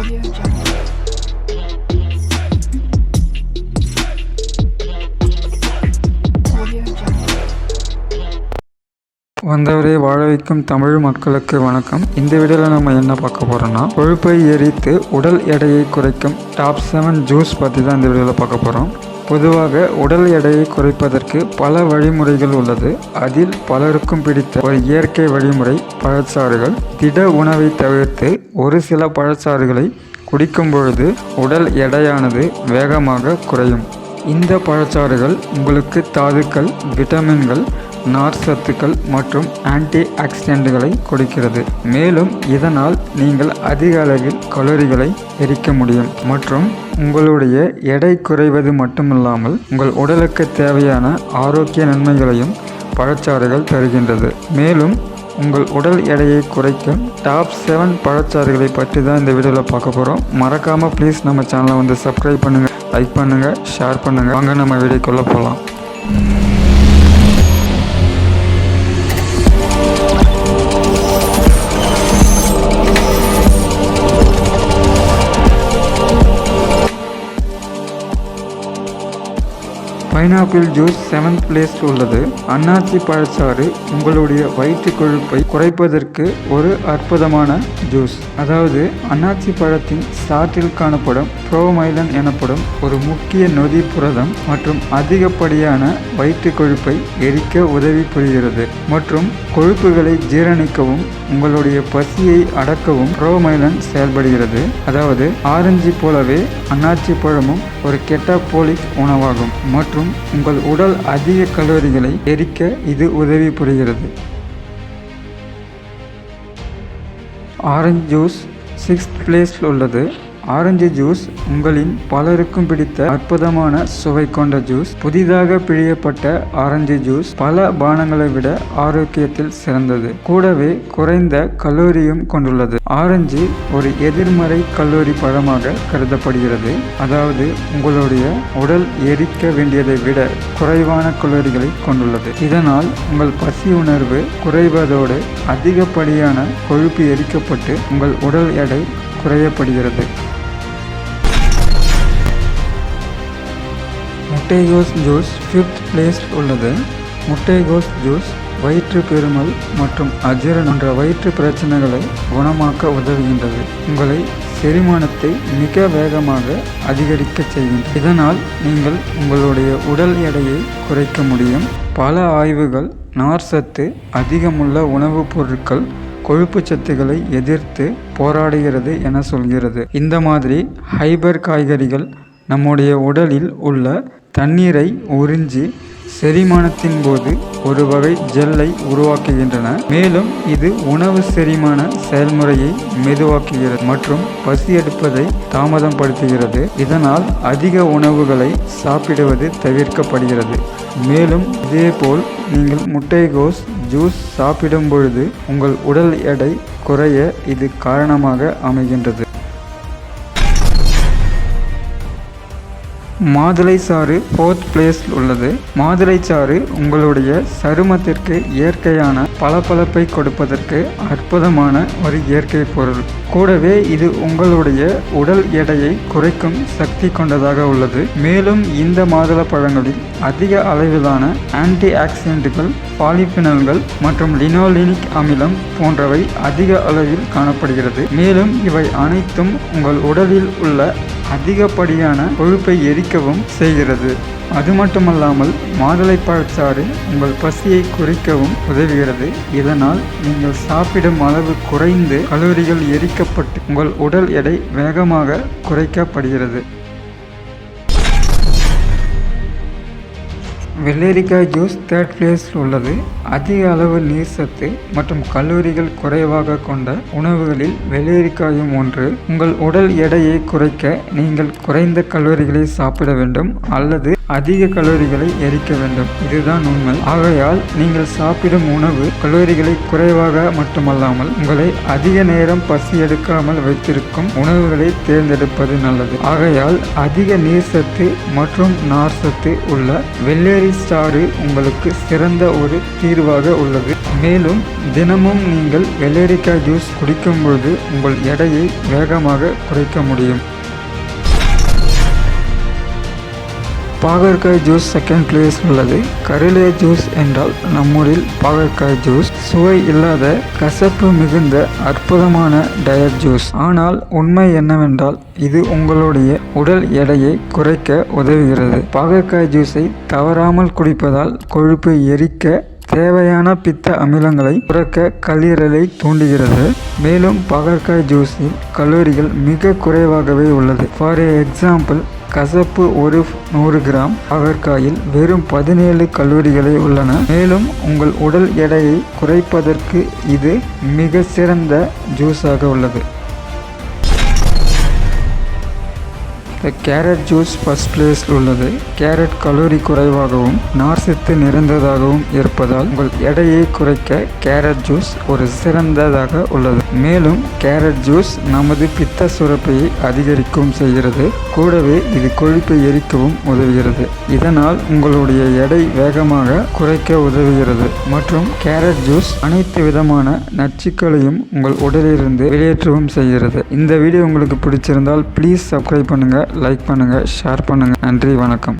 வந்தவரை வாழ வைக்கும் தமிழ் மக்களுக்கு வணக்கம். இந்த வீடியோவில் நம்ம என்ன பார்க்க போகிறோம்னா, கொழுப்பை எரித்து உடல் எடையை குறைக்கும் டாப் 7 ஜூஸ் பற்றி தான் இந்த வீடியோவில் பார்க்க போகிறோம். பொதுவாக உடல் எடையை குறைப்பதற்கு பல வழிமுறைகள் உள்ளது. அதில் பலருக்கும் பிடித்த ஒரு இயற்கை வழிமுறை பழச்சாறுகள். திட உணவை தவிர்த்து ஒரு சில பழச்சாறுகளை குடிக்கும் பொழுது உடல் எடையானது வேகமாக குறையும். இந்த பழச்சாறுகள் உங்களுக்கு தாதுக்கள், விட்டமின்கள், நார் சத்துக்கள் மற்றும் ஆன்டி ஆக்சிடென்ட்களை கொடுக்கிறது. மேலும் இதனால் நீங்கள் அதிக அளவில் கலோரிகளை எரிக்க முடியும் மற்றும் உங்களுடைய எடை குறைவது மட்டுமில்லாமல் உங்கள் உடலுக்கு தேவையான ஆரோக்கிய நன்மைகளையும் பழச்சாறுகள் தருகின்றது. மேலும் உங்கள் உடல் எடையை குறைக்கும் டாப் 7 பழச்சாறுகளை பற்றி தான் இந்த வீடியோவில் பார்க்க போகிறோம். மறக்காமல் ப்ளீஸ் நம்ம சேனலை வந்து சப்ஸ்கிரைப் பண்ணுங்கள், லைக் பண்ணுங்கள், ஷேர் பண்ணுங்கள். வாங்க நம்ம வீடியோக்குள்ளே போகலாம். பைனாப்பிள் ஜூஸ் 7th பிளேஸில் உள்ளது. அன்னாசி பழச்சாறு உங்களுடைய வயிற்று கொழுப்பை குறைப்பதற்கு ஒரு அற்புதமான ஜூஸ். அதாவது அன்னாசி பழத்தின் சாற்றில் காணப்படும் புரோமைலன் எனப்படும் ஒரு முக்கிய நொதி புரதம் மற்றும் அதிகப்படியான வயிற்று கொழுப்பை எரிக்க உதவி புரிகிறது மற்றும் கொழுப்புகளை ஜீரணிக்கவும் உங்களுடைய பசியை அடக்கவும் புரோமைலன் செயல்படுகிறது. அதாவது ஆரஞ்சு போலவே அன்னாசி பழமும் ஒரு கெட்டாபோலிக் உணவாகும் மற்றும் உங்கள் உடல் அதிக கலோரிகளை எரிக்க இது உதவி புரிகிறது. ஆரஞ்சு ஜூஸ் 6th பிளேஸில் உள்ளது. ஆரஞ்சு ஜூஸ் உங்களின் பலருக்கும் பிடித்த அற்புதமான சுவை கொண்ட ஜூஸ். புதிதாக பிழியப்பட்ட ஆரஞ்சு ஜூஸ் பல பானங்களை விட ஆரோக்கியத்தில் சிறந்தது, கூடவே குறைந்த கலோரியும் கொண்டுள்ளது. ஆரஞ்சு ஒரு எதிர்மறை கலோரி பழமாக கருதப்படுகிறது. அதாவது உங்களுடைய உடல் எரிக்க வேண்டியதை விட குறைவான கலோரிகளை கொண்டுள்ளது. இதனால் உங்கள் பசி உணர்வு குறைவதோடு அதிகப்படியான கொழுப்பு எரிக்கப்பட்டு உங்கள் உடல் எடை குறையப்படுகிறது. முட்டைகோஸ் ஜூஸ் 5th பிளேஸில் உள்ளது. முட்டைகோஸ் ஜூஸ் வயிற்று பெருமல் மற்றும் அஜீரணம் போன்ற வயிற்று பிரச்சனைகளை குணமாக்க உதவுகின்றது. உங்களை செரிமானத்தை மிக வேகமாக அதிகரிக்க செய்கின்றது. இதனால் நீங்கள் உங்களுடைய உடல் எடையை குறைக்க முடியும். பல ஆய்வுகள் நார் சத்து அதிகமுள்ள உணவுப் பொருட்கள் கொழுப்பு சத்துக்களை எதிர்த்து போராடுகிறது என சொல்கிறது. இந்த மாதிரி ஹைபர் காய்கறிகள் நம்முடைய உடலில் உள்ள தண்ணீரை உறிஞ்சி செரிமானத்தின் போது ஒரு வகை ஜெல்லை உருவாக்குகின்றன. மேலும் இது உணவு செரிமான செயல்முறையை மெதுவாக்குகிறது மற்றும் பசி எடுப்பதை தாமதப்படுத்துகிறது. இதனால் அதிக உணவுகளை சாப்பிடுவது தவிர்க்கப்படுகிறது. மேலும் இதேபோல் நீங்கள் முட்டைகோஸ் ஜூஸ் சாப்பிடும் பொழுது உங்கள் உடல் எடை குறைய இது காரணமாக அமைகின்றது. மாதுளை சாறு 4th பிளேஸில் உள்ளது. மாதுளை சாறு உங்களுடைய சருமத்திற்கு இயற்கையான பளபளப்பை கொடுப்பதற்கு அற்புதமான ஒரு இயற்கை பொருள். கூடவே இது உங்களுடைய உடல் எடையை குறைக்கும் சக்தி கொண்டதாக உள்ளது. மேலும் இந்த மாதுளை பழங்களில் அதிக அளவிலான ஆன்டி ஆக்சிடென்ட்கள், பாலிஃபினால்கள் மற்றும் லினோலினிக் அமிலம் போன்றவை அதிக அளவில் காணப்படுகிறது. மேலும் இவை அனைத்தும் உங்கள் உடலில் உள்ள அதிகப்படியான கொழுப்பை எரிக்கவும் செய்கிறது. அது மட்டுமல்லாமல் மாதுளை பழச்சாறு உங்கள் பசியை குறைக்கவும் உதவுகிறது. இதனால் நீங்கள் சாப்பிடும் அளவு குறைந்து கலோரிகள் எரிக்கப்பட்டு உங்கள் உடல் எடை வேகமாக குறைக்கப்படுகிறது. வெள்ளரிக்காய் ஜூஸ் 3rd பிளேஸில் உள்ளது. அதிக அளவு நீர் சத்து மற்றும் கலோரிகள் குறைவாக கொண்ட உணவுகளில் வெள்ளரிக்காயும் ஒன்று. உங்கள் உடல் எடையை குறைக்க நீங்கள் குறைந்த கலோரிகளை சாப்பிட வேண்டும் அல்லது அதிக கலோரிகளை எரிக்க வேண்டும். இதுதான் உண்மை. ஆகையால் நீங்கள் சாப்பிடும் உணவு கலோரிகளை குறைவாக மட்டுமல்லாமல் உங்களை அதிக நேரம் பசி எடுக்காமல் வைத்திருக்கும் உணவுகளை தேர்ந்தெடுப்பது நல்லது. ஆகையால் அதிக நீர் சத்து மற்றும் நார் சத்து உள்ள வெள்ளரி சாறு உங்களுக்கு சிறந்த ஒரு தீர்வாக உள்ளது. மேலும் தினமும் நீங்கள் வெள்ளரிக்காய் ஜூஸ் குடிக்கும் பொழுது உங்கள் எடையை வேகமாக குறைக்க முடியும். பாகற்காய் ஜூஸ் செகண்ட் பிளேஸ் உள்ளது. கருளே ஜூஸ் என்றால் நம்மூரில் பாகற்காய் ஜூஸ் சுவை இல்லாத கசப்பு மிகுந்த அற்புதமான டயட் ஜூஸ். ஆனால் உண்மை என்னவென்றால் இது உங்களுடைய உடல் எடையை குறைக்க உதவுகிறது. பாகற்காய் ஜூஸை தவறாமல் குடிப்பதால் கொழுப்பை எரிக்க தேவையான பித்த அமிலங்களை குறைக்க கல்லீரலை தூண்டுகிறது. மேலும் பாகற்காய் ஜூஸில் கலோரிகள் மிக குறைவாகவே உள்ளது. ஃபார் எக்ஸாம்பிள், கசப்பு ஒரு 100 கிராம் பாகற்காயில் வெறும் 17 கலோரிகளே உள்ளன. மேலும் உங்கள் உடல் எடையை குறைப்பதற்கு இது மிக சிறந்த ஜூஸாக உள்ளது. கேரட் ஜூஸ் ஃபர்ஸ்ட் பிளேஸில் உள்ளது. கேரட் கலோரி குறைவாகவும் நார்சத்து நிறைந்ததாகவும் இருப்பதால் உங்கள் எடையை குறைக்க கேரட் ஜூஸ் ஒரு சிறந்ததாக உள்ளது. மேலும் கேரட் ஜூஸ் நமது பித்த சுரப்பையை அதிகரிக்கவும் செய்கிறது. கூடவே இது கொழுப்பை எரிக்கவும் உதவுகிறது. இதனால் உங்களுடைய எடை வேகமாக குறைக்க உதவுகிறது. மற்றும் கேரட் ஜூஸ் அனைத்து விதமான நச்சுக்களையும் உங்கள் உடலிலிருந்து வெளியேற்றவும் செய்கிறது. இந்த வீடியோ உங்களுக்கு பிடிச்சிருந்தால் ப்ளீஸ் சப்ஸ்கிரைப் பண்ணுங்க, லைக் பண்ணுங்க, ஷேர் பண்ணுங்க. நன்றி, வணக்கம்.